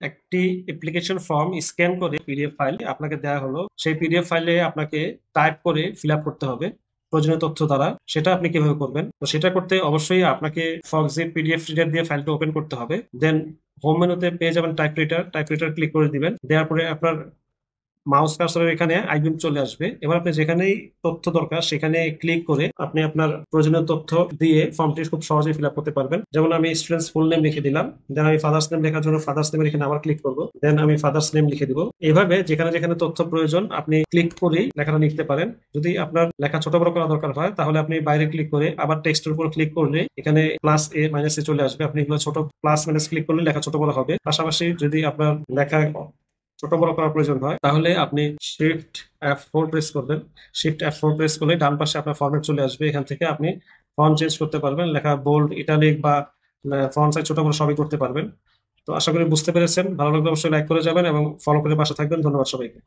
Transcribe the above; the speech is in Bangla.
একটি অ্যাপ্লিকেশন ফর্ম স্ক্যান করে পিডিএফ ফাইল আপনাকে দেওয়া হলো, সেই পিডিএফ ফাইলে আপনাকে টাইপ করে ফিল আপ করতে হবে প্রয়োজনীয় তথ্য দ্বারা। সেটা আপনি কিভাবে করবেন? তো সেটা করতে অবশ্যই আপনাকে ফক্সজিপ পিডিএফ রিডার দিয়ে ফাইলটা ওপেন করতে হবে। দেন হোম মেনুতে পেয়ে যাবেন টাইপ রাইটার ক্লিক করে দিবেন। দেওয়ার পরে আপনার মাউস কার্সরের এখানে আইকন চলে আসবে। এবার আপনি যেখানেই তথ্য দরকার সেখানে ক্লিক করে আপনি আপনার প্রয়োজনীয় তথ্য দিয়ে ফর্মটি খুব সহজেই ফিল আপ করতে পারবেন। যেমন আমি স্টুডেন্টস ফুল নেম লিখে দিলাম, দেন আমি ফাদার্স নেম লেখার জন্য ফাদার্স নেমের এখানে আবার ক্লিক করব, দেন আমি ফাদার্স নেম লিখে দিব। এইভাবে যেখানে যেখানে তথ্য প্রয়োজন আপনি ক্লিক করেই লেখাটা লিখতে পারেন। যদি আপনার লেখা ছোট বড় করা দরকার হয় তাহলে আপনি বাইরে ক্লিক করে আবার টেক্সটের উপর ক্লিক করলে এখানে প্লাস এ মাইনাস এ চলে আসবে। আপনি এগুলো ছোট প্লাস মাইনাস ক্লিক করলে লেখা ছোট বড় হবে। পাশাপাশি যদি আপনার লেখা ছোট বড় করার প্রয়োজন হয় তাহলে আপনি শিফট F4 প্রেস করবেন। শিফট F4 প্রেস করলে ডান পাশে আপনার ফরম্যাট চলে আসবে। এখান থেকে আপনি ফন্ট চেঞ্জ করতে পারবেন, লেখা বোল্ড, ইটালিক বা ফন্ট সাইজ ছোট বড় সবই করতে পারবেন। তো আশা করি বুঝতে পেরেছেন। ভালো লাগলে অবশ্যই লাইক করে যাবেন এবং ফলো করে পাশে থাকবেন। ধন্যবাদ সবাইকে।